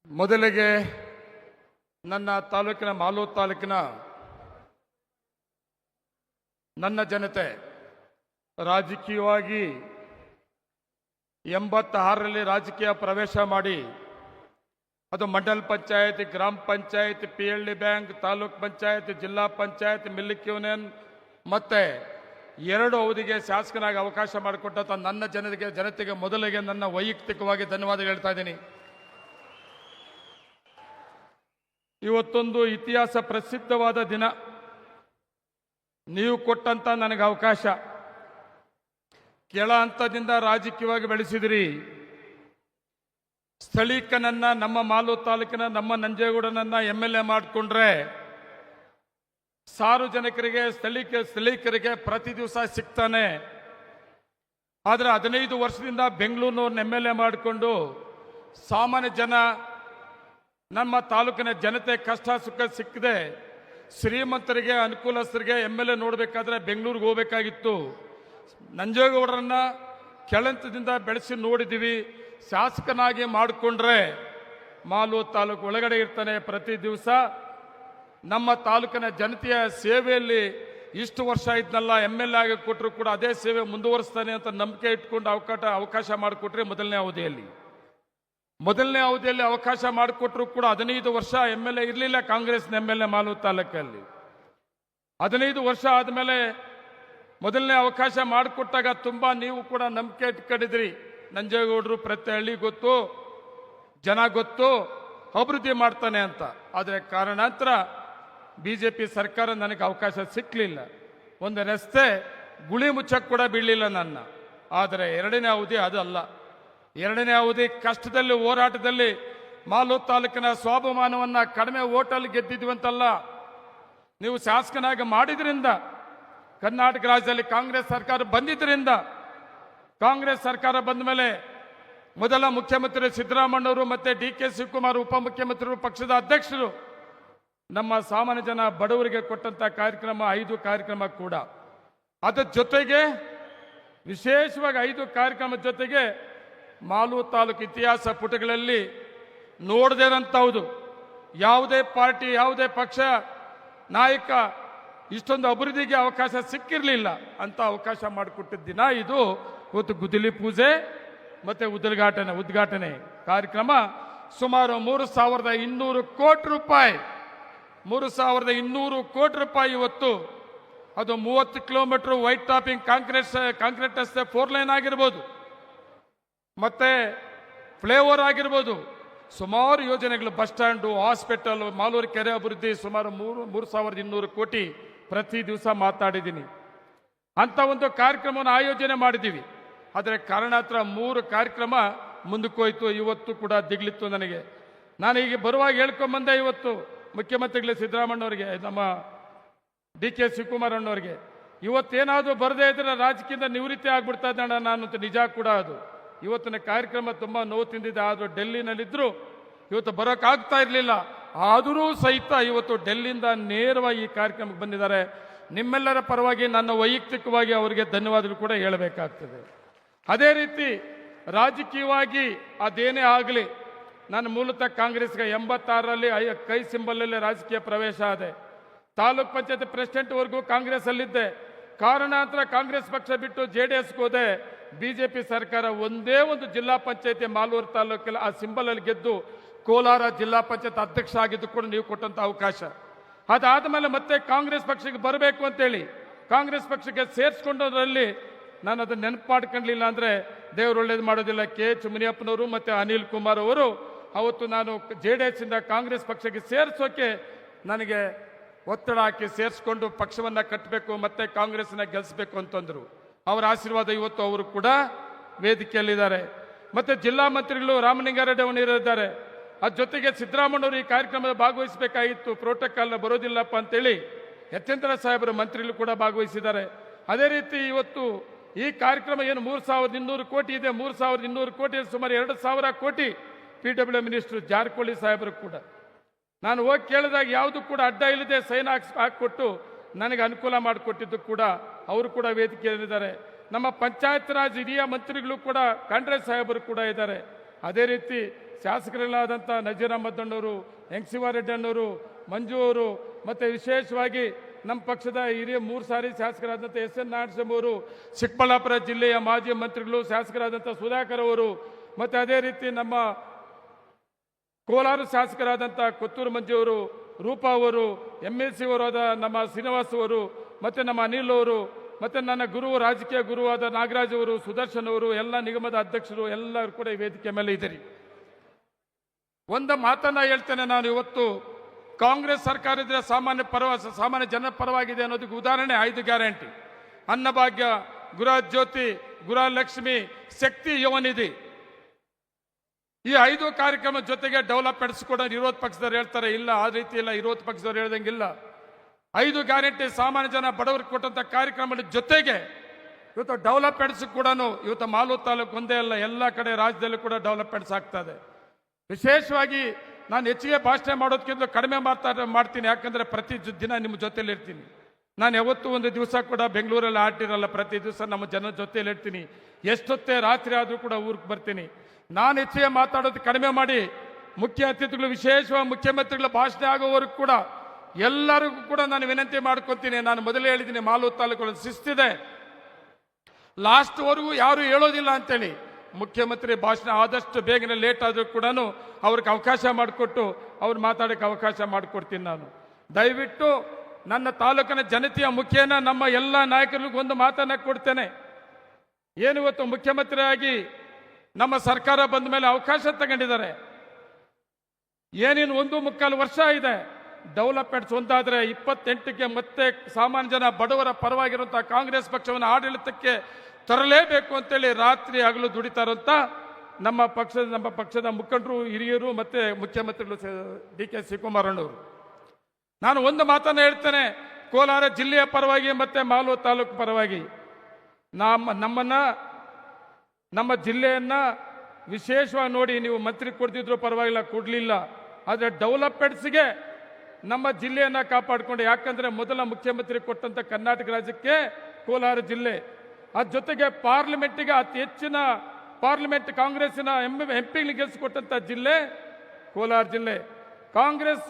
ಮೊದಲಿಗೆ ನನ್ನ ತಾಲೂಕಿನ ಮಾಲೂರು ತಾಲೂಕಿನ ನನ್ನ ಜನತೆ ರಾಜಕೀಯವಾಗಿ 86ರಲ್ಲಿ ರಾಜಕೀಯ ಪ್ರವೇಶ ಮಾಡಿ ಅದು ಮಂಡಲ ಪಂಚಾಯತ್, ಗ್ರಾಮ ಪಂಚಾಯತ್, PLD ಬ್ಯಾಂಕ್, ತಾಲೂಕ್ ಪಂಚಾಯತ್, ಜಿಲ್ಲಾ ಪಂಚಾಯತ್, ಮಿಲ್ಕ್ ಯೂನಿಯನ್ ಮತ್ತೆ 2 ಅವಧಿಗೆ ಶಾಸಕನಾಗಿ ಅವಕಾಶ ಮಾಡಿಕೊಟ್ಟಂತ ನನ್ನ ಜನತೆಗೆ ಮೊದಲಿಗೆ ನನ್ನ ವೈಯಕ್ತಿಕವಾಗಿ ಧನ್ಯವಾದ ಹೇಳ್ತಾ ಇದ್ದೀನಿ. ಇವತ್ತೊಂದು ಇತಿಹಾಸ ಪ್ರಸಿದ್ಧವಾದ ದಿನ. ನೀವು ಕೊಟ್ಟಂತ ನನಗೆ ಅವಕಾಶ. ಕೆಳ ಹಂತದಿಂದ ರಾಜಕೀಯವಾಗಿ ಬೆಳೆಸಿದಿರಿ. ಸ್ಥಳೀಕನನ್ನ, ನಮ್ಮ ಮಾಲೂರು ತಾಲೂಕಿನ ನಮ್ಮ ನಂಜೇಗೌಡನನ್ನ MLA ಮಾಡಿಕೊಂಡ್ರೆ ಸಾರ್ವಜನಿಕರಿಗೆ ಸ್ಥಳೀಕರಿಗೆ ಪ್ರತಿ ದಿವಸ ಸಿಗ್ತಾನೆ. ಆದರೆ 15 ವರ್ಷದಿಂದ ಬೆಂಗಳೂರಿನವ್ರನ್ನ MLA ಮಾಡಿಕೊಂಡು ಸಾಮಾನ್ಯ ಜನ, ನಮ್ಮ ತಾಲೂಕಿನ ಜನತೆ ಕಷ್ಟ ಸುಖ ಸಿಕ್ಕದೆ ಶ್ರೀಮಂತರಿಗೆ, ಅನುಕೂಲಸ್ಥರಿಗೆ MLA ನೋಡಬೇಕಾದ್ರೆ ಬೆಂಗಳೂರಿಗೆ ಹೋಗಬೇಕಾಗಿತ್ತು. ನಂಜೇಗೌಡರನ್ನ ಕೆಳಂತದಿಂದ ಬೆಳೆಸಿ ನೋಡಿದ್ದೀವಿ. ಶಾಸಕನಾಗಿ ಮಾಡಿಕೊಂಡ್ರೆ ಮಾಲೂರು ತಾಲೂಕು ಒಳಗಡೆ ಇರ್ತಾನೆ. ಪ್ರತಿ ದಿವಸ ನಮ್ಮ ತಾಲೂಕಿನ ಜನತೆಯ ಸೇವೆಯಲ್ಲಿ ಇಷ್ಟು ವರ್ಷ ಇದ್ನಲ್ಲ, MLA ಆಗಿ ಕೊಟ್ಟರು ಕೂಡ ಅದೇ ಸೇವೆ ಮುಂದುವರಿಸ್ತಾನೆ ಅಂತ ನಂಬಿಕೆ ಇಟ್ಕೊಂಡು ಅವಕಾಶ ಮಾಡಿಕೊಟ್ರೆ ಮೊದಲನೇ ಅವಧಿಯಲ್ಲಿ ಅವಕಾಶ ಮಾಡಿಕೊಟ್ರು ಕೂಡ 15 ವರ್ಷ MLA ಇರಲಿಲ್ಲ. ಕಾಂಗ್ರೆಸ್ನ MLA ಮಾಲೂರು ತಾಲೂಕಲ್ಲಿ 15 ವರ್ಷ ಆದಮೇಲೆ ಮೊದಲನೇ ಅವಕಾಶ ಮಾಡಿಕೊಟ್ಟಾಗ ತುಂಬಾ ನೀವು ಕೂಡ ನಂಬಿಕೆ ಇಟ್ಕೊಂಡಿದ್ರಿ. ನಂಜೇಗೌಡರು ಪ್ರತಿ ಹಳ್ಳಿ ಗೊತ್ತು, ಜನ ಗೊತ್ತು, ಅಭಿವೃದ್ಧಿ ಮಾಡ್ತಾನೆ ಅಂತ. ಆದರೆ ಕಾರಣಾಂತರ BJP ಸರ್ಕಾರ ನನಗೆ ಅವಕಾಶ ಸಿಕ್ಕಲಿಲ್ಲ. ಒಂದು ರಸ್ತೆ ಗುಳಿ ಮುಚ್ಚಕ್ಕೆ ಕೂಡ ಬೀಳಲಿಲ್ಲ ನನ್ನ. ಆದರೆ 2ನೇ ಅವಧಿ ಅದು ಅಲ್ಲ. 2ನೇ ಅವಧಿ ಕಷ್ಟದಲ್ಲಿ, ಹೋರಾಟದಲ್ಲಿ ಮಾಲೂರು ತಾಲೂಕಿನ ಸ್ವಾಭಿಮಾನವನ್ನ ಕಡಿಮೆ ಓಟಲ್ಲಿ ಗೆದ್ದಿದ್ವಂತಲ್ಲ, ನೀವು ಶಾಸಕನಾಗಿ ಮಾಡಿದ್ರಿಂದ, ಕರ್ನಾಟಕ ರಾಜ್ಯದಲ್ಲಿ ಕಾಂಗ್ರೆಸ್ ಸರ್ಕಾರ ಬಂದಿದ್ದರಿಂದ, ಕಾಂಗ್ರೆಸ್ ಸರ್ಕಾರ ಬಂದ ಮೇಲೆ ಮೊದಲ ಮುಖ್ಯಮಂತ್ರಿ ಸಿದ್ದರಾಮಯ್ಯವರು ಮತ್ತೆ DK ಶಿವಕುಮಾರ್ ಉಪಮುಖ್ಯಮಂತ್ರಿಗಳು, ಪಕ್ಷದ ಅಧ್ಯಕ್ಷರು ನಮ್ಮ ಸಾಮಾನ್ಯ ಜನ ಬಡವರಿಗೆ ಕೊಟ್ಟಂತ ಕಾರ್ಯಕ್ರಮ 5 ಕಾರ್ಯಕ್ರಮ ಕೂಡ. ಅದರ ಜೊತೆಗೆ ವಿಶೇಷವಾಗಿ 5 ಕಾರ್ಯಕ್ರಮದ ಜೊತೆಗೆ ಮಾಲೂರು ತಾಲೂಕು ಇತಿಹಾಸ ಪುಟಗಳಲ್ಲಿ ನೋಡದೇ ಇರೋಂಥದ್ದು ಯಾವುದೇ ಪಾರ್ಟಿ, ಯಾವುದೇ ಪಕ್ಷ ನಾಯಕ ಇಷ್ಟೊಂದು ಅಭಿವೃದ್ಧಿಗೆ ಅವಕಾಶ ಸಿಕ್ಕಿರಲಿಲ್ಲ ಅಂತ ಅವಕಾಶ ಮಾಡಿಕೊಟ್ಟಿದ್ದ ದಿನ ಇದು. ಇವತ್ತು ಗುದ್ದಲಿ ಪೂಜೆ ಮತ್ತೆ ಉದ್ಘಾಟನೆ ಕಾರ್ಯಕ್ರಮ ಸುಮಾರು 3,200 ಕೋಟಿ ರೂಪಾಯಿ, 3,200 ಕೋಟಿ ರೂಪಾಯಿ ಇವತ್ತು. ಅದು 30 ಕಿಲೋಮೀಟರ್ ವೈಟ್ ಟಾಪಿಂಗ್ ಕಾಂಕ್ರೀಟ್ ರಸ್ತೆ 4 ಲೈನ್ ಆಗಿರ್ಬೋದು, ಮತ್ತೆ ಫ್ಲೈಓವರ್ ಆಗಿರ್ಬೋದು, ಸುಮಾರು ಯೋಜನೆಗಳು, ಬಸ್ ಸ್ಟ್ಯಾಂಡು, ಹಾಸ್ಪಿಟಲ್, ಮಾಲೂರು ಕೆರೆ ಅಭಿವೃದ್ಧಿ ಸುಮಾರು 3,200 ಕೋಟಿ ಪ್ರತಿ ದಿವಸ ಮಾತಾಡಿದ್ದೀನಿ. ಅಂತ ಒಂದು ಕಾರ್ಯಕ್ರಮವನ್ನು ಆಯೋಜನೆ ಮಾಡಿದ್ದೀವಿ. ಆದರೆ ಕಾರಣಾಂತರ 3 ಕಾರ್ಯಕ್ರಮ ಮುಂದಕ್ಕೆ ಹೋಯ್ತು. ಇವತ್ತು ಕೂಡ ದಿಗ್ಲಿತ್ತು ನನಗೆ. ನಾನು ಈಗ ಬರುವಾಗ ಹೇಳ್ಕೊಂಬಂದೆ, ಇವತ್ತು ಮುಖ್ಯಮಂತ್ರಿಗಳು ಸಿದ್ದರಾಮಯ್ಯವ್ರಿಗೆ, ನಮ್ಮ DK ಶಿವಕುಮಾರ್ ಅಣ್ಣವ್ರಿಗೆ, ಇವತ್ತೇನಾದರೂ ಬರದೇ ಇದ್ರೆ ರಾಜಕೀಯದಿಂದ ನಿವೃತ್ತಿ ಆಗ್ಬಿಡ್ತಾ ಇದ್ದಾಣ ನಾನು ಅಂತ. ನಿಜ ಕೂಡ ಅದು. ಇವತ್ತಿನ ಕಾರ್ಯಕ್ರಮ ತುಂಬ ನೋವು ತಿಂದಿದೆ. ಆದರೂ ಡೆಲ್ಲಿನಲ್ಲಿದ್ದರು, ಇವತ್ತು ಬರೋಕ್ಕಾಗ್ತಾ ಇರಲಿಲ್ಲ. ಆದರೂ ಸಹಿತ ಇವತ್ತು ಡೆಲ್ಲಿಯಿಂದ ನೇರವಾಗಿ ಈ ಕಾರ್ಯಕ್ರಮಕ್ಕೆ ಬಂದಿದ್ದಾರೆ. ನಿಮ್ಮೆಲ್ಲರ ಪರವಾಗಿ ನನ್ನ ವೈಯಕ್ತಿಕವಾಗಿ ಅವರಿಗೆ ಧನ್ಯವಾದಗಳು ಕೂಡ ಹೇಳಬೇಕಾಗ್ತದೆ. ಅದೇ ರೀತಿ ರಾಜಕೀಯವಾಗಿ ಅದೇನೇ ಆಗಲಿ, ನಾನು ಮೂಲತಃ ಕಾಂಗ್ರೆಸ್ಗೆ 86ರಲ್ಲಿ ಕೈ ಸಿಂಬಲಲ್ಲಿ ರಾಜಕೀಯ ಪ್ರವೇಶ ಆದೆ. ತಾಲೂಕ್ ಪಂಚಾಯತ್ ಪ್ರೆಸಿಡೆಂಟ್ವರೆಗೂ ಕಾಂಗ್ರೆಸ್ ಅಲ್ಲಿದ್ದೆ. ಕಾರಣಾಂತರ ಕಾಂಗ್ರೆಸ್ ಪಕ್ಷ ಬಿಟ್ಟು JDSಗೆ ಹೋದೆ. BJP ಸರ್ಕಾರ ಒಂದೇ ಒಂದು ಜಿಲ್ಲಾ ಪಂಚಾಯತಿ ಮಾಲೂರು ತಾಲೂಕಲ್ಲಿ ಆ ಸಿಂಬಲಲ್ಲಿ ಗೆದ್ದು ಕೋಲಾರ ಜಿಲ್ಲಾ ಪಂಚಾಯತ್ ಅಧ್ಯಕ್ಷ ಆಗಿದ್ದು ಕೂಡ ನೀವು ಕೊಟ್ಟಂತ ಅವಕಾಶ. ಅದಾದ ಮತ್ತೆ ಕಾಂಗ್ರೆಸ್ ಪಕ್ಷಕ್ಕೆ ಬರಬೇಕು ಅಂತೇಳಿ ಕಾಂಗ್ರೆಸ್ ಪಕ್ಷಕ್ಕೆ ಸೇರಿಸ್ಕೊಂಡೋದ್ರಲ್ಲಿ ನಾನು ಅದನ್ನ ನೆನಪು ಮಾಡ್ಕೊಳ್ಳಿಲ್ಲ ಅಂದ್ರೆ ದೇವರು ಒಳ್ಳೇದು ಮಾಡೋದಿಲ್ಲ. KH ಮುನಿಯಪ್ಪನವರು ಮತ್ತೆ ಅನಿಲ್ ಕುಮಾರ್ ಅವರು ಅವತ್ತು ನಾನು JDS ಇಂದ ಕಾಂಗ್ರೆಸ್ ಪಕ್ಷಕ್ಕೆ ಸೇರಿಸೋಕೆ ನನಗೆ ಒತ್ತಡ ಹಾಕಿ ಸೇರಿಸ್ಕೊಂಡು ಪಕ್ಷವನ್ನ ಕಟ್ಟಬೇಕು ಮತ್ತೆ ಕಾಂಗ್ರೆಸ್ನ ಗೆಲ್ಲಿಸಬೇಕು ಅಂತಂದ್ರು. ಅವರ ಆಶೀರ್ವಾದ ಇವತ್ತು ಅವರು ಕೂಡ ವೇದಿಕೆಯಲ್ಲಿದ್ದಾರೆ. ಮತ್ತೆ ಜಿಲ್ಲಾ ಮಂತ್ರಿಗಳು ರಾಮಲಿಂಗಾರೆಡ್ಡಿ ಅವರಿದ್ದಾರೆ. ಅದ್ರ ಜೊತೆಗೆ ಸಿದ್ದರಾಮಯ್ಯವರು ಈ ಕಾರ್ಯಕ್ರಮದ ಭಾಗವಹಿಸಬೇಕಾಗಿತ್ತು, ಪ್ರೋಟೋಕಾಲ್ ಬರೋದಿಲ್ಲಪ್ಪ ಅಂತೇಳಿ ಯತೀಂದ್ರ ಸಾಹೇಬರ ಮಂತ್ರಿಗಳು ಕೂಡ ಭಾಗವಹಿಸಿದ್ದಾರೆ. ಅದೇ ರೀತಿ ಇವತ್ತು ಈ ಕಾರ್ಯಕ್ರಮ ಏನು 3,200 ಕೋಟಿ ಇದೆ, 3,200 ಕೋಟಿ ಸುಮಾರು 2,000 ಕೋಟಿ PW ಮಿನಿಸ್ಟರ್ ಜಾರಕಿಹೊಳಿ ಸಾಹೇಬರು ಕೂಡ ನಾನು ಹೋಗಿ ಕೇಳಿದಾಗ ಯಾವುದು ಕೂಡ ಅಡ್ಡ ಇಲ್ಲದೆ ಸೈನ್ ಹಾಕಿಕೊಟ್ಟು ನನಗೆ ಅನುಕೂಲ ಮಾಡಿಕೊಟ್ಟಿದ್ದು ಕೂಡ ಅವರು ಕೂಡ ವೇದಿಕೆಯಲ್ಲಿದ್ದಾರೆ. ನಮ್ಮ ಪಂಚಾಯತ್ ರಾಜ್ ಹಿರಿಯ ಮಂತ್ರಿಗಳು ಕೂಡ ಖಂಡ್ರೆ ಸಾಹೇಬರು ಕೂಡ ಇದ್ದಾರೆ. ಅದೇ ರೀತಿ ಶಾಸಕರಲ್ಲಾದಂಥ ನಜೀರ್ ಅಹಮದ್ ಅಣ್ಣವರು, ಶಿವಾರೆಡ್ಡಿ ಅಣ್ಣವರು, ಮಂಜು ಅವರು, ಮತ್ತು ವಿಶೇಷವಾಗಿ ನಮ್ಮ ಪಕ್ಷದ ಹಿರಿಯ 3 ಸಾರಿ ಶಾಸಕರಾದಂಥ ಎನ್ ನಾರಾಯಣಸ್ವಾಮಿ ಅವರು, ಚಿಕ್ಕಬಳ್ಳಾಪುರ ಜಿಲ್ಲೆಯ ಮಾಜಿ ಮಂತ್ರಿಗಳು ಶಾಸಕರಾದಂಥ ಸುಧಾಕರ್ ಅವರು, ಮತ್ತು ಅದೇ ರೀತಿ ನಮ್ಮ ಕೋಲಾರ ಶಾಸಕರಾದಂಥ ಕೊತ್ತೂರು ಮಂಜು ಅವರು, ರೂಪಾ ಅವರು, MLC ಅವರಾದ ನಮ್ಮ ಶ್ರೀನಿವಾಸ್ ಅವರು, ಮತ್ತು ನಮ್ಮ ಅನಿಲ್ ಅವರು, ಮತ್ತು ನನ್ನ ಗುರು ರಾಜಕೀಯ ಗುರುವಾದ ನಾಗರಾಜ್ ಅವರು, ಸುದರ್ಶನ್ ಅವರು, ಎಲ್ಲ ನಿಗಮದ ಅಧ್ಯಕ್ಷರು ಎಲ್ಲರೂ ಕೂಡ ಈ ವೇದಿಕೆ ಮೇಲೆ ಇದ್ದೀರಿ. ಒಂದು ಮಾತನ್ನ ಹೇಳ್ತೇನೆ ನಾನು, ಇವತ್ತು ಕಾಂಗ್ರೆಸ್ ಸರ್ಕಾರ ಇದ್ರೆ ಸಾಮಾನ್ಯ ಜನರ ಪರವಾಗಿದೆ ಅನ್ನೋದಕ್ಕೆ ಉದಾಹರಣೆ 5 ಗ್ಯಾರಂಟಿ: ಅನ್ನಭಾಗ್ಯ, ಗೃಹ ಜ್ಯೋತಿ, ಗೃಹಲಕ್ಷ್ಮಿ, ಶಕ್ತಿ ಯುವನಿಧಿ. ಈ 5 ಕಾರ್ಯಕ್ರಮ ಜೊತೆಗೆ ಡೆವಲಪ್ಮೆಂಟ್ಸ್ ಕೂಡ ವಿರೋಧ ಪಕ್ಷದವ್ರು ಹೇಳ್ತಾರೆ, ಇಲ್ಲ ಆ ರೀತಿ ಇಲ್ಲ, ವಿರೋಧ ಪಕ್ಷದವ್ರು ಹೇಳ್ದಂಗಿಲ್ಲ. 5 ಗ್ಯಾರಂಟಿ ಸಾಮಾನ್ಯ ಜನ ಬಡವರಿಗೆ ಕೊಟ್ಟಂತ ಕಾರ್ಯಕ್ರಮದ ಜೊತೆಗೆ ಇವತ್ತು ಡೆವಲಪ್ಮೆಂಟ್ಸ್ ಕೂಡ ಇವತ್ತು ಮಾಲೂರು ತಾಲೂಕು ಒಂದೇ ಅಲ್ಲ, ಎಲ್ಲ ಕಡೆ ರಾಜ್ಯದಲ್ಲೂ ಕೂಡ ಡೆವಲಪ್ಮೆಂಟ್ಸ್ ಆಗ್ತಾ ಇದೆ. ವಿಶೇಷವಾಗಿ ನಾನು ಹೆಚ್ಚಿಗೆ ಭಾಷಣ ಮಾಡೋದಕ್ಕಿಂತ ಕಡಿಮೆ ಮಾಡ್ತೀನಿ, ಯಾಕಂದ್ರೆ ಪ್ರತಿ ದಿನ ನಿಮ್ಮ ಜೊತೆಲಿ ಇರ್ತೀನಿ. ನಾನು ಯಾವತ್ತೂ ಒಂದು ದಿವಸ ಕೂಡ ಬೆಂಗಳೂರಲ್ಲಿ ಆಟಿರಲ್ಲ, ಪ್ರತಿ ದಿವಸ ನಮ್ಮ ಜನರ ಜೊತೆಲಿ ಇರ್ತೀನಿ. ಎಷ್ಟೊತ್ತೇ ರಾತ್ರಿ ಆದರೂ ಕೂಡ ಊರಿಗೆ ಬರ್ತೀನಿ. ನಾನು ಹೆಚ್ಚಿಗೆ ಮಾತಾಡೋದು ಕಡಿಮೆ ಮಾಡಿ, ಮುಖ್ಯ ಅತಿಥಿಗಳು ವಿಶೇಷವಾಗಿ ಮುಖ್ಯಮಂತ್ರಿಗಳ ಭಾಷಣ ಆಗೋವರೆಗೂ ಕೂಡ ಎಲ್ಲರಿಗೂ ಕೂಡ ನಾನು ವಿನಂತಿ ಮಾಡ್ಕೊತೀನಿ. ನಾನು ಮೊದಲೇ ಹೇಳಿದ್ದೀನಿ, ಮಾಲೂರು ತಾಲೂಕು ಶಿಸ್ತಿದೆ, ಲಾಸ್ಟ್ವರೆಗೂ ಯಾರು ಹೇಳೋದಿಲ್ಲ ಅಂತೇಳಿ. ಮುಖ್ಯಮಂತ್ರಿ ಭಾಷಣ ಆದಷ್ಟು ಬೇಗನೆ ಲೇಟ್ ಆದರೂ ಕೂಡ ಅವ್ರಿಗೆ ಅವಕಾಶ ಮಾಡಿಕೊಟ್ಟು ಅವ್ರು ಮಾತಾಡೋಕ್ಕೆ ಅವಕಾಶ ಮಾಡಿಕೊಡ್ತೀನಿ. ನಾನು ದಯವಿಟ್ಟು ನನ್ನ ತಾಲೂಕಿನ ಜನತೆಯ ಮುಖೇನ ನಮ್ಮ ಎಲ್ಲ ನಾಯಕರಿಗೂ ಒಂದು ಮಾತನ್ನ ಕೊಡ್ತೇನೆ. ಏನು ಇವತ್ತು ಮುಖ್ಯಮಂತ್ರಿಯಾಗಿ ನಮ್ಮ ಸರ್ಕಾರ ಬಂದ ಮೇಲೆ ಅವಕಾಶ ತಗೊಂಡಿದ್ದಾರೆ. ಏನೇನು 1.25 ವರ್ಷ ಇದೆ. ಡೆವಲಪ್ಮೆಂಟ್ಸ್ ಒಂದಾದರೆ 28ಕ್ಕೆ ಮತ್ತೆ ಸಾಮಾನ್ಯ ಜನ ಬಡವರ ಪರವಾಗಿರುವಂತಹ ಕಾಂಗ್ರೆಸ್ ಪಕ್ಷವನ್ನು ಆಡಳಿತಕ್ಕೆ ತರಲೇಬೇಕು ಅಂತೇಳಿ ರಾತ್ರಿ ಹಗಲು ದುಡಿತಾರಂತ ನಮ್ಮ ಪಕ್ಷದ ಮುಖಂಡರು, ಹಿರಿಯರು, ಮತ್ತೆ ಮುಖ್ಯಮಂತ್ರಿಗಳು DK ಶಿವಕುಮಾರ್ ಅಣ್ಣವರು. ನಾನು ಒಂದು ಮಾತನ್ನ ಹೇಳ್ತೇನೆ, ಕೋಲಾರ ಜಿಲ್ಲೆಯ ಪರವಾಗಿ ಮತ್ತೆ ಮಾಲೂರು ತಾಲೂಕು ಪರವಾಗಿ ನಮ್ಮ ಜಿಲ್ಲೆಯನ್ನ ವಿಶೇಷವಾಗಿ ನೋಡಿ. ನೀವು ಮಂತ್ರಿ ಕೊಡ್ತಿದ್ರು ಪರವಾಗಿಲ್ಲ, ಕೊಡ್ಲಿಲ್ಲ, ಆದರೆ ಡೆವಲಪ್ಮೆಂಟ್ಸ್ಗೆ ನಮ್ಮ ಜಿಲ್ಲೆಯನ್ನ ಕಾಪಾಡಿಕೊಂಡು, ಯಾಕಂದ್ರೆ ಮೊದಲ ಮುಖ್ಯಮಂತ್ರಿ ಕೊಟ್ಟಂತ ಕರ್ನಾಟಕ ರಾಜ್ಯಕ್ಕೆ ಕೋಲಾರ ಜಿಲ್ಲೆ, ಅದ್ರ ಜೊತೆಗೆ ಪಾರ್ಲಿಮೆಂಟ್ಗೆ ಅತಿ ಹೆಚ್ಚಿನ ಪಾರ್ಲಿಮೆಂಟ್ ಕಾಂಗ್ರೆಸ್ಸಿನ MP ಗೆಲ್ಲಿಸಿಕೊಟ್ಟಂತ ಜಿಲ್ಲೆ ಕೋಲಾರ ಜಿಲ್ಲೆ. ಕಾಂಗ್ರೆಸ್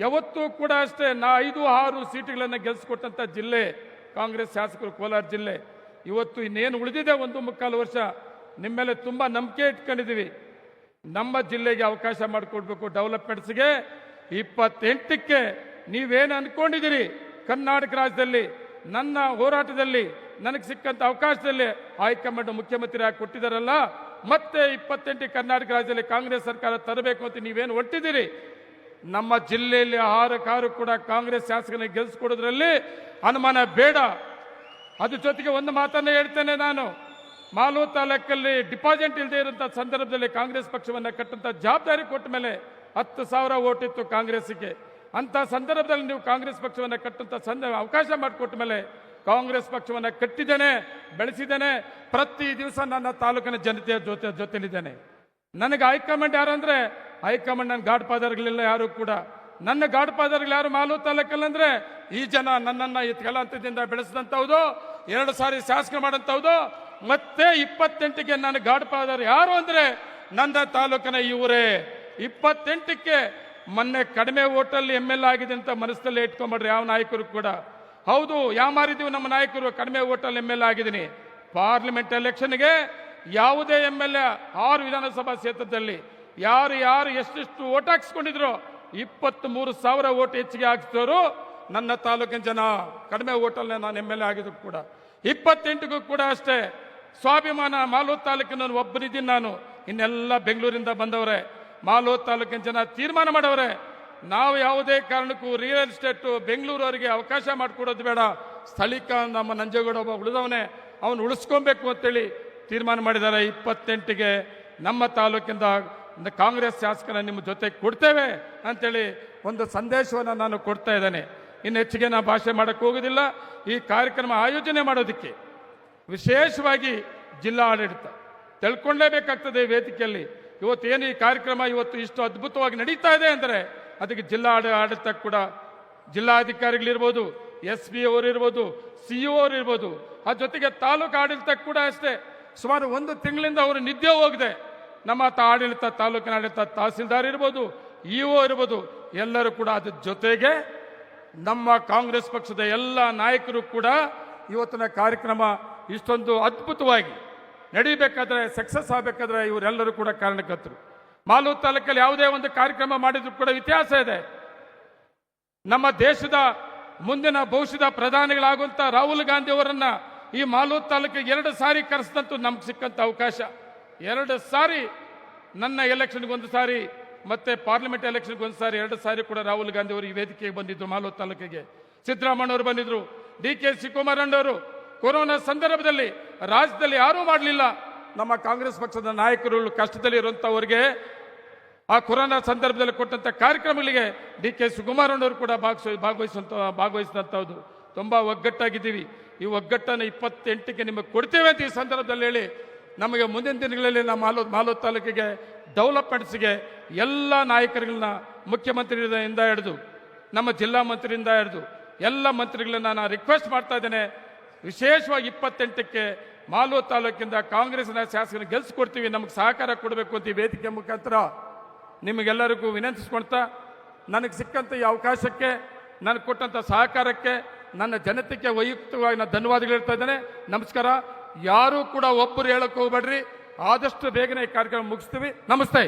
ಯಾವತ್ತೂ ಕೂಡ ಅಷ್ಟೇ 5-6 ಸೀಟುಗಳನ್ನು ಗೆಲ್ಲಿಸಿಕೊಟ್ಟಂತ ಜಿಲ್ಲೆ ಕಾಂಗ್ರೆಸ್ ಶಾಸಕರು ಕೋಲಾರ ಜಿಲ್ಲೆ. ಇವತ್ತು ಇನ್ನೇನು ಉಳಿದಿದೆ 1.25 ವರ್ಷ, ನಿಮ್ಮ ಮೇಲೆ ತುಂಬಾ ನಂಬಿಕೆ ಇಟ್ಕೊಂಡಿದ್ದೀವಿ. ನಮ್ಮ ಜಿಲ್ಲೆಗೆ ಅವಕಾಶ ಮಾಡಿಕೊಡ್ಬೇಕು. ಡೆವಲಪ್ಮೆಂಟ್ಸ್ಗೆ 28ಕ್ಕೆ ನೀವೇನು ಅನ್ಕೊಂಡಿದ್ದೀರಿ, ಕರ್ನಾಟಕ ರಾಜ್ಯದಲ್ಲಿ ನನ್ನ ಹೋರಾಟದಲ್ಲಿ ನನಗೆ ಸಿಕ್ಕಂತ ಅವಕಾಶದಲ್ಲಿ ಹೈಕಮಾಂಡ್ ಮುಖ್ಯಮಂತ್ರಿ ಆಗಿ ಕೊಟ್ಟಿದ್ದಾರಲ್ಲ, ಮತ್ತೆ 28 ಕರ್ನಾಟಕ ರಾಜ್ಯದಲ್ಲಿ ಕಾಂಗ್ರೆಸ್ ಸರ್ಕಾರ ತರಬೇಕು ಅಂತ ನೀವೇನು ಹೊರಟಿದ್ದೀರಿ. ನಮ್ಮ ಜಿಲ್ಲೆಯಲ್ಲಿ 6 ಕೂಡ ಕಾಂಗ್ರೆಸ್ ಶಾಸಕರಿಗೆ ಗೆಲ್ಲಿಸ್ಕೊಡೋದ್ರಲ್ಲಿ ಅನುಮಾನ ಬೇಡ. ಅದ್ರ ಜೊತೆಗೆ ಒಂದು ಮಾತನ್ನ ಹೇಳ್ತೇನೆ ನಾನು, ಮಾಲೂರು ತಾಲೂಕಲ್ಲಿ ಡಿಪಾಸಿಟ್ ಇಲ್ಲದೆ ಇರುವಂತಹ ಸಂದರ್ಭದಲ್ಲಿ ಕಾಂಗ್ರೆಸ್ ಪಕ್ಷವನ್ನು ಕಟ್ಟಂತ ಜವಾಬ್ದಾರಿ ಕೊಟ್ಟ ಮೇಲೆ 10,000 ಓಟ್ ಇತ್ತು ಕಾಂಗ್ರೆಸ್ಗೆ. ಅಂತ ಸಂದರ್ಭದಲ್ಲಿ ನೀವು ಕಾಂಗ್ರೆಸ್ ಪಕ್ಷವನ್ನು ಕಟ್ಟಂತ ಅವಕಾಶ ಮಾಡಿಕೊಟ್ಟ ಮೇಲೆ ಕಾಂಗ್ರೆಸ್ ಪಕ್ಷವನ್ನು ಕಟ್ಟಿದ್ದೇನೆ, ಬೆಳೆಸಿದ್ದೇನೆ. ಪ್ರತಿ ದಿವಸ ನನ್ನ ತಾಲೂಕಿನ ಜನತೆಯ ಜೊತೆಲಿದ್ದೇನೆ. ನನಗೆ ಹೈಕಮಾಂಡ್ ಯಾರು ಅಂದ್ರೆ ಹೈಕಮಾಂಡ್ ನನ್ನ ಗಾಡ್ ಫಾದರ್ಗಳಿಲ್ಲ ಯಾರು ಕೂಡ. ನನ್ನ ಗಾಡ್ ಫಾದರ್ಗಳು ಯಾರು ಮಾಲೂರು ತಾಲೂಕಲ್ಲಿ ಅಂದ್ರೆ ಈ ಜನ ನನ್ನನ್ನ ಕೆಲ ಹಂತದಿಂದ ಬೆಳೆಸಿದಂಥವ್ದು, 2 ಸಾರಿ ಶಾಸಕ ಮಾಡಂತವ್ದು, ಮತ್ತೆ 28ಕ್ಕೆ ನನ್ನ ಗಾಡ್ ಫಾದರ್ ಯಾರು ಅಂದ್ರೆ ನನ್ನ ತಾಲೂಕಿನ ಇವರೇ. 28ಕ್ಕೆ ಮೊನ್ನೆ ಕಡಿಮೆ ಓಟಲ್ಲಿ MLA ಆಗಿದೆ ಅಂತ ಮನಸ್ಸಲ್ಲಿ ಇಟ್ಕೊಂಡ್ಬಿಡ್ರಿ ಯಾವ ನಾಯಕರು ಕೂಡ. ಹೌದು, ಯಾಮಾರಿದೀವಿ ನಮ್ಮ ನಾಯಕರು, ಕಡಿಮೆ ಓಟಲ್ಲಿ MLA ಆಗಿದ್ದೀನಿ. ಪಾರ್ಲಿಮೆಂಟ್ ಎಲೆಕ್ಷನ್ಗೆ ಯಾವುದೇ MLA 6 ವಿಧಾನಸಭಾ ಕ್ಷೇತ್ರದಲ್ಲಿ ಯಾರು ಎಷ್ಟೆಷ್ಟು ಓಟ್ ಹಾಕ್ಸ್ಕೊಂಡಿದ್ರು 23,000 ಓಟ್ ಹೆಚ್ಚಿಗೆ ಹಾಕಿಸಿದವರು ನನ್ನ ತಾಲೂಕಿನ ಜನ. ಕಡಿಮೆ ಓಟಲ್ಲಿ ನಾನು MLA ಆಗಿದ್ದು ಕೂಡ. 28ಗೂ ಕೂಡ ಅಷ್ಟೇ ಸ್ವಾಭಿಮಾನ. ಮಾಲೂರು ತಾಲೂಕಿನ ಒಬ್ಬನಿದ್ದೀನಿ ನಾನು, ಇನ್ನೆಲ್ಲ ಬೆಂಗಳೂರಿಂದ ಬಂದವರೇ. ಮಾಲೂರು ತಾಲೂಕಿನ ಜನ ತೀರ್ಮಾನ ಮಾಡವ್ರೆ, ನಾವು ಯಾವುದೇ ಕಾರಣಕ್ಕೂ ರಿಯಲ್ ಎಸ್ಟೇಟ್ ಬೆಂಗಳೂರವರಿಗೆ ಅವಕಾಶ ಮಾಡಿಕೊಡೋದು ಬೇಡ, ಸ್ಥಳೀಕ ನಮ್ಮ ನಂಜೇಗೌಡ ಒಬ್ಬ ಉಳಿದವನೇ, ಅವನು ಉಳಿಸ್ಕೊಬೇಕು ಅಂತೇಳಿ ತೀರ್ಮಾನ ಮಾಡಿದ್ದಾರೆ. 28ಗೆ ನಮ್ಮ ತಾಲೂಕಿಂದ ಕಾಂಗ್ರೆಸ್ ಶಾಸಕರ ನಿಮ್ಮ ಜೊತೆ ಕೊಡ್ತೇವೆ ಅಂತೇಳಿ ಒಂದು ಸಂದೇಶವನ್ನು ನಾನು ಕೊಡ್ತಾ ಇದ್ದೇನೆ. ಇನ್ನು ಹೆಚ್ಚಿಗೆ ನಾನು ಭಾಷೆ ಮಾಡಕ್ಕೆ ಹೋಗೋದಿಲ್ಲ. ಈ ಕಾರ್ಯಕ್ರಮ ಆಯೋಜನೆ ಮಾಡೋದಕ್ಕೆ ವಿಶೇಷವಾಗಿ ಜಿಲ್ಲಾ ಆಡಳಿತ ತಿಳ್ಕೊಳ್ಳೇಬೇಕಾಗ್ತದೆ. ವೇದಿಕೆಯಲ್ಲಿ ಇವತ್ತೇನು ಈ ಕಾರ್ಯಕ್ರಮ ಇವತ್ತು ಇಷ್ಟು ಅದ್ಭುತವಾಗಿ ನಡೀತಾ ಇದೆ ಅಂದರೆ ಅದಕ್ಕೆ ಜಿಲ್ಲಾ ಆಡಳಿತ ಕೂಡ, ಜಿಲ್ಲಾಧಿಕಾರಿಗಳಿರ್ಬೋದು, SP ಅವರಿರ್ಬೋದು, CO ಅವರಿರ್ಬೋದು, ಅದ್ರ ಜೊತೆಗೆ ತಾಲೂಕು ಆಡಳಿತ ಕೂಡ ಅಷ್ಟೇ. ಸುಮಾರು 1 ತಿಂಗಳಿಂದ ಅವರು ನಿದ್ದೆ ಹೋಗದೆ ನಮ್ಮ ಆಡಳಿತ, ತಾಲೂಕಿನ ಆಡಳಿತ, ತಹಸೀಲ್ದಾರ್ ಇರ್ಬೋದು, ಇಒ ಇರ್ಬೋದು, ಎಲ್ಲರೂ ಕೂಡ ಅದ್ರ ಜೊತೆಗೆ ನಮ್ಮ ಕಾಂಗ್ರೆಸ್ ಪಕ್ಷದ ಎಲ್ಲ ನಾಯಕರು ಕೂಡ ಇವತ್ತಿನ ಕಾರ್ಯಕ್ರಮ ಇಷ್ಟೊಂದು ಅದ್ಭುತವಾಗಿ ನಡೀಬೇಕಾದ್ರೆ, ಸಕ್ಸಸ್ ಆಗಬೇಕಾದ್ರೆ ಇವರೆಲ್ಲರೂ ಕೂಡ ಕಾರಣಕರ್ತರು. ಮಾಲೂರು ತಾಲೂಕಲ್ಲಿ ಯಾವುದೇ ಒಂದು ಕಾರ್ಯಕ್ರಮ ಮಾಡಿದ್ರು ಕೂಡ ಇತಿಹಾಸ ಇದೆ. ನಮ್ಮ ದೇಶದ ಮುಂದಿನ ಭವಿಷ್ಯದ ಪ್ರಧಾನಿಗಳಾಗುವಂತ ರಾಹುಲ್ ಗಾಂಧಿ ಅವರನ್ನ ಈ ಮಾಲೂರು ತಾಲೂಕಿಗೆ 2 ಸಾರಿ ಕರೆಸಿದಂತೂ ನಮ್ಗೆ ಸಿಕ್ಕಂತ ಅವಕಾಶ. 2 ಸಾರಿ, ನನ್ನ ಎಲೆಕ್ಷನ್ಗೆ 1 ಸಾರಿ, ಮತ್ತೆ ಪಾರ್ಲಿಮೆಂಟ್ ಎಲೆಕ್ಷನ್ಗೆ 1 ಸಾರಿ, 2 ಸಾರಿ ಕೂಡ ರಾಹುಲ್ ಗಾಂಧಿ ಅವರು ಈ ವೇದಿಕೆಗೆ ಬಂದಿದ್ರು. ಮಾಲೂರು ತಾಲೂಕಿಗೆ ಸಿದ್ದರಾಮಯ್ಯವರು ಬಂದಿದ್ರು, ಡಿ.ಕೆ. ಶಿವಕುಮಾರ್ ಅವರು. ಕೊರೋನಾ ಸಂದರ್ಭದಲ್ಲಿ ರಾಜ್ಯದಲ್ಲಿ ಯಾರೂ ಮಾಡಲಿಲ್ಲ. ನಮ್ಮ ಕಾಂಗ್ರೆಸ್ ಪಕ್ಷದ ನಾಯಕರು ಕಷ್ಟದಲ್ಲಿ ಇರುವಂತವರಿಗೆ ಆ ಕೊರೋನಾ ಸಂದರ್ಭದಲ್ಲಿ ಕೊಟ್ಟಂತ ಕಾರ್ಯಕ್ರಮಗಳಿಗೆ ಡಿ.ಕೆ. ಶಿವಕುಮಾರ್ ಅವರು ಕೂಡ ಭಾಗವಹಿಸಿದಂಥದ್ದು. ತುಂಬಾ ಒಗ್ಗಟ್ಟಾಗಿದ್ದೀವಿ. ಈ ಒಗ್ಗಟ್ಟನ್ನು 28ಕ್ಕೆ ನಿಮಗೆ ಕೊಡ್ತೇವೆ ಅಂತ ಈ ಸಂದರ್ಭದಲ್ಲಿ ಹೇಳಿ, ನಮಗೆ ಮುಂದಿನ ದಿನಗಳಲ್ಲಿ ನಮ್ಮ ಮಾಲೂರು ತಾಲೂಕಿಗೆ ಡೆವಲಪ್ಮೆಂಟ್ಸ್ಗೆ ಎಲ್ಲ ನಾಯಕರುಗಳನ್ನ, ಮುಖ್ಯಮಂತ್ರಿಯಿಂದ ಹಿಡಿದು ನಮ್ಮ ಜಿಲ್ಲಾ ಮಂತ್ರಿಯಿಂದ ಹಿಡಿದು ಎಲ್ಲ ಮಂತ್ರಿಗಳನ್ನ ನಾನು ರಿಕ್ವೆಸ್ಟ್ ಮಾಡ್ತಾ ಇದ್ದೇನೆ. ವಿಶೇಷವಾಗಿ 28ಕ್ಕೆ ಮಾಲೂರು ತಾಲೂಕಿಂದ ಕಾಂಗ್ರೆಸ್ನ ಶಾಸಕರನ್ನು ಗೆಲ್ಲಿಸ್ಕೊಡ್ತೀವಿ, ನಮಗೆ ಸಹಕಾರ ಕೊಡಬೇಕು ಅಂತ ಈ ವೇದಿಕೆ ಮುಖಾಂತರ ನಿಮಗೆಲ್ಲರಿಗೂ ವಿನಂತಿಸ್ಕೊಳ್ತಾ, ನನಗೆ ಸಿಕ್ಕಂಥ ಈ ಅವಕಾಶಕ್ಕೆ, ನನಗೆ ಕೊಟ್ಟಂಥ ಸಹಕಾರಕ್ಕೆ ನನ್ನ ಜನತೆಗೆ ವೈಯಕ್ತಿಕವಾಗಿ ನಾನು ಧನ್ಯವಾದಗಳು ಹೇಳ್ತಾ ಇದ್ದೇನೆ. ನಮಸ್ಕಾರ. ಯಾರೂ ಕೂಡ ಒಬ್ಬರು ಹೇಳಕ್ಕೆ ಹೋಗ್ಬೇಡ್ರಿ. ಆದಷ್ಟು ಬೇಗನೆ ಈ ಕಾರ್ಯಕ್ರಮ ಮುಗಿಸ್ತೀವಿ. ನಮಸ್ತೆ.